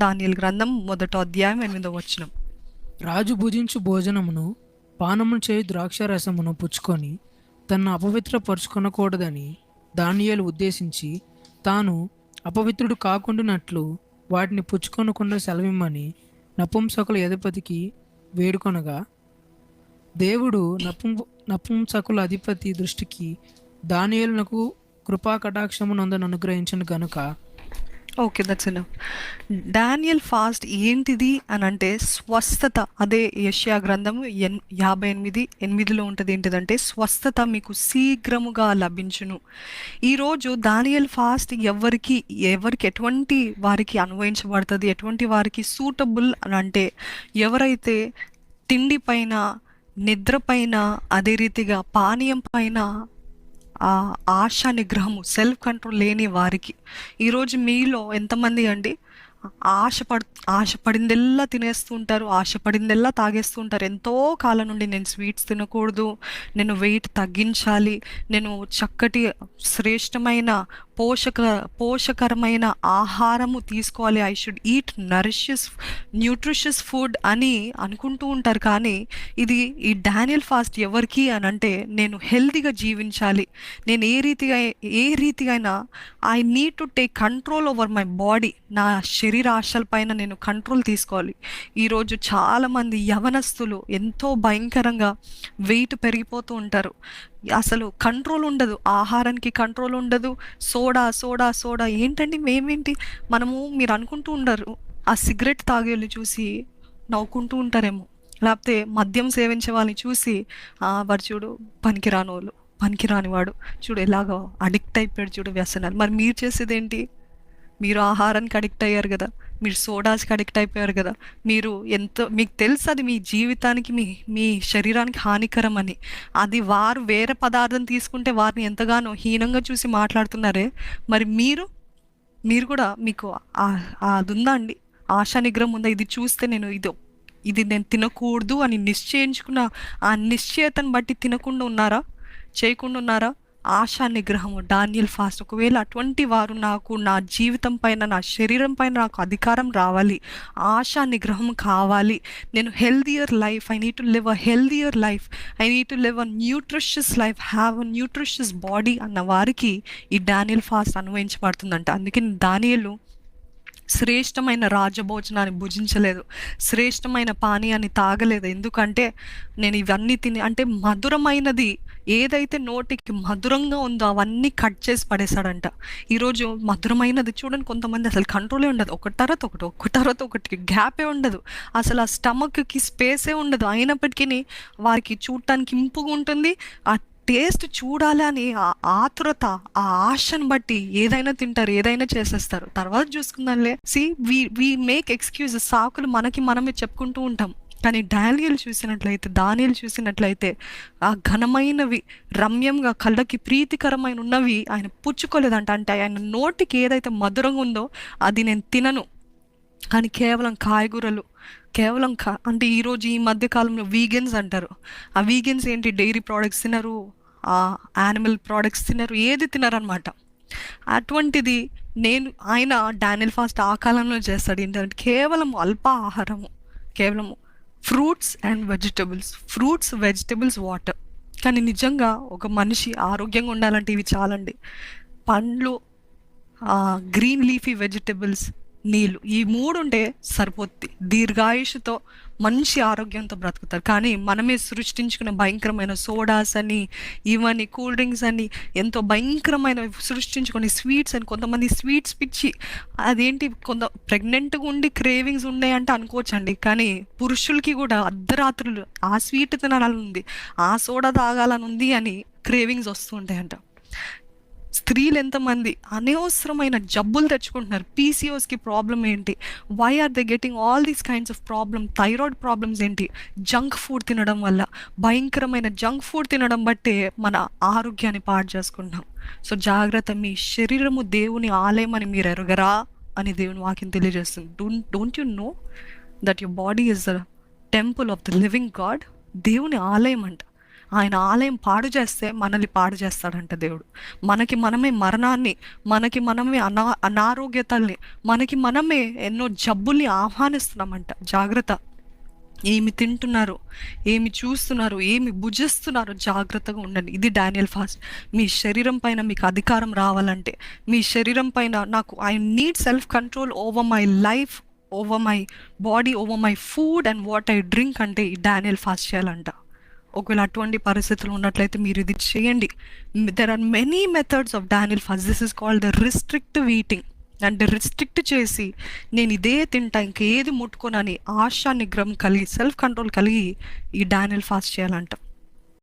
దానియేలు గ్రంథం 1:8. రాజు భుజించు భోజనమును పానము చేయు ద్రాక్షారసమును పుచ్చుకొని తన్ను అపవిత్రపరుచుకొనకూడదని దానియేలు ఉద్దేశించి తాను అపవిత్రుడు కాకుండానట్లు వాటిని పుచ్చుకొనకుండా సెలవిమ్మని నపుంసకుల అధిపతికి వేడుకొనగా దేవుడు నపుంసకుల అధిపతి దృష్టికి దానియేలునకు కృపా కటాక్షమునందును అనుగ్రహించను గనుక okay, that's enough. Daniel fast ఏంటిది అని అంటే స్వస్థత. అదే యెషయా గ్రంథము 58:8 ఉంటుంది. ఏంటిదంటే స్వస్థత మీకు శీఘ్రముగా లభించును. ఈరోజు దానియల్ ఫాస్ట్ ఎవరికి ఎటువంటి వారికి అన్వయించబడుతుంది, ఎటువంటి వారికి సూటబుల్ అని అంటే ఎవరైతే తిండి పైన, నిద్ర పైన, అదే రీతిగా పానీయం పైన ఆశ నిగ్రహము, సెల్ఫ్ కంట్రోల్ లేని వారికి. ఈరోజు మీలో ఎంతమంది అండి ఆశపడిందెల్లా తినేస్తూ ఉంటారు, ఆశపడిందెల్లా తాగేస్తూ ఉంటారు. ఎంతో కాలం నుండి నేను స్వీట్స్ తినకూడదు, నేను వెయిట్ తగ్గించాలి, నేను చక్కటి శ్రేష్టమైన పోషకరమైన ఆహారము తీసుకోవాలి, I should eat nutritious food అని అనుకుంటూ ఉంటారు. కానీ ఈ డానియల్ ఫాస్ట్ ఎవరికి అని అంటే నేను హెల్తీగా జీవించాలి, నేను ఏ రీతిగా అయినా I need to take control over my body, నా శరీర ఆశల పైన నేను కంట్రోల్ తీసుకోవాలి. ఈరోజు చాలామంది యవనస్తులు ఎంతో భయంకరంగా వెయిట్ పెరిగిపోతూ ఉంటారు. అసలు కంట్రోల్ ఉండదు, ఆహారానికి కంట్రోల్ ఉండదు. సోడా ఏంటండి మీరు అనుకుంటూ ఉండరు, ఆ సిగరెట్ తాగేళ్ళు చూసి నవ్వుకుంటూ ఉంటారేమో, లేకపోతే మద్యం సేవించే వాళ్ళని చూసి వాడు చూడు పనికిరానివాడు, చూడు ఎలాగో అడిక్ట్ అయిపోయాడు, చూడు వ్యసనాలు. మరి మీరు చేసేది ఏంటి? మీరు ఆహారానికి అడిక్ట్ అయ్యారు కదా, మీరు సోడాస్కి అడిక్ట్ అయిపోయారు కదా, మీకు తెలుసు అది మీ జీవితానికి, మీ శరీరానికి హానికరం అని. అది వారు వేరే పదార్థం తీసుకుంటే వారిని ఎంతగానో హీనంగా చూసి మాట్లాడుతున్నారే, మరి మీరు కూడా మీకు అది ఉందా అండి? ఆశా నిగ్రహం ఉందా? ఇది చూస్తే ఇది నేను తినకూడదు అని నిశ్చయించుకున్న ఆ నిశ్చయతను బట్టి తినకుండా ఉన్నారా, చేయకుండా ఉన్నారా? ఆశా నిగ్రహము, డానియల్ ఫాస్ట్. ఒకవేళ అటువంటి వారు నా జీవితం పైన, నా శరీరం పైన నాకు అధికారం రావాలి, ఆశా నిగ్రహం కావాలి, నేను healthier life, I need to live a healthier life, I need to live a nutritious life, have a nutritious body అన్న వారికి ఈ డానియల్ ఫాస్ట్ అన్వయించబడుతుందంట. అందుకే దానియేలు శ్రేష్టమైన రాజభోజనాన్ని భుజించలేదు, శ్రేష్టమైన పానీయాన్ని తాగలేదు. ఎందుకంటే నేను ఇవన్నీ అంటే మధురమైనది ఏదైతే నోటికి మధురంగా ఉందో అవన్నీ కట్ చేసి పడేశాడంట. ఈరోజు మధురమైనది చూడండి, కొంతమంది అసలు కంట్రోలే ఉండదు, ఒకటి తర్వాత ఒకటి గ్యాపే ఉండదు, అసలు ఆ స్టమక్కి స్పేసే ఉండదు. అయినప్పటికీ వారికి చూడటానికి ఇంపుగా ఉంటుంది, ఆ టేస్ట్ చూడాలి అని ఆ ఆతురత, ఆ ఆశను బట్టి ఏదైనా తింటారు, ఏదైనా చేసేస్తారు. తర్వాత చూసుకుందాంలే. వి మేక్ ఎక్స్క్యూజెస్, సాకులు మనమే చెప్పుకుంటూ ఉంటాం. కానీ దానియేలు చూసినట్లయితే ఆ ఘనమైనవి, రమ్యంగా కళ్ళకి ప్రీతికరమైన ఉన్నవి ఆయన పుచ్చుకోలేదంట. అంటే ఆయన నోటికి ఏదైతే మధురంగా ఉందో అది నేను తినను కానీ కేవలం కాయగూరలు, కేవలం అంటే ఈరోజు ఈ మధ్యకాలంలో వీగన్స్ అంటారు. ఆ వీగన్స్ ఏంటి? డైరీ ప్రోడక్ట్స్ తినరు, యానిమల్ ప్రోడక్ట్స్ తినరు, ఏది తినరనమాట. అటువంటిది ఆయన డానియల్ ఫాస్ట్ ఆ కాలంలో చేస్తాడు. ఏంటంటే కేవలం అల్ప ఆహారము, కేవలము ఫ్రూట్స్ అండ్ వెజిటబుల్స్, వాటర్. కానీ నిజంగా ఒక మనిషి ఆరోగ్యంగా ఉండాలంటే ఇవి చాలండి. పండ్లు, గ్రీన్ లీఫీ వెజిటబుల్స్, నీళ్ళు, ఈ 3 ఉంటే సరిపోద్ది. దీర్ఘాయుషుతో మంచి ఆరోగ్యంతో బ్రతుకుతారు. కానీ మనమే సృష్టించుకున్న భయంకరమైన సోడాస్ అని, ఇవన్నీ కూల్ డ్రింక్స్ అని, ఎంతో భయంకరమైన సృష్టించుకొని స్వీట్స్ అని, కొంతమంది స్వీట్స్ పిచ్చి, అదేంటి ప్రెగ్నెంట్గా ఉండి క్రేవింగ్స్ ఉన్నాయంటే అనుకోవచ్చండి. కానీ పురుషులకి కూడా అర్ధరాత్రులు ఆ స్వీట్ తినాలని ఉంది, ఆ సోడా తాగాలని ఉంది అని క్రేవింగ్స్ వస్తూ ఉంటాయంట. స్త్రీలు ఎంతమంది అనవసరమైన జబ్బులు తెచ్చుకుంటున్నారు. పీసీఓస్కి ప్రాబ్లం ఏంటి? Why are they getting all these kinds of problem? Thyroid problems ఏంటి? జంక్ ఫుడ్ తినడం వల్ల. భయంకరమైన జంక్ ఫుడ్ తినడం బట్టే మన ఆరోగ్యాన్ని పాడు చేసుకుంటున్నాం. సో జాగ్రత్త, మీ శరీరము దేవుని ఆలయం అని మీరు ఎరగరా అని దేవుని వాక్యం తెలియజేస్తుంది. Don't you know that your body is the temple of the living God? దేవుని ఆలయం అంట. ఆయన ఆలయం పాడు చేస్తే మనల్ని పాడు చేస్తాడంట దేవుడు. మనకి మనమే మరణాన్ని, మనకి మనమే అనారోగ్యతల్ని, మనకి మనమే ఎన్నో జబ్బుల్ని ఆహ్వానిస్తున్నామంట. జాగ్రత్త. ఏమి తింటున్నారు, ఏమి చూస్తున్నారు, ఏమి భుజిస్తున్నారు, జాగ్రత్తగా ఉండండి. ఇది డానియల్ ఫాస్ట్. మీ శరీరం పైన మీకు అధికారం రావాలంటే, మీ శరీరం పైన I need self control over my life, over my body, over my food and what I drink అంటే ఈ డానియల్ ఫాస్ట్ చేయాలంట. ఒకవేళ అటువంటి పరిస్థితులు ఉన్నట్లయితే మీరు ఇది చేయండి. There are many methods of Daniel fast. This is called the restrictive eating. అంటే రిస్ట్రిక్ట్ చేసి నేను ఇదే తింటా, ఇంకేది ముట్టుకోనని ఆశా నిగ్రహం కలిగి, సెల్ఫ్ కంట్రోల్ కలిగి ఈ డానియల్ ఫాస్ట్ చేయాలంట.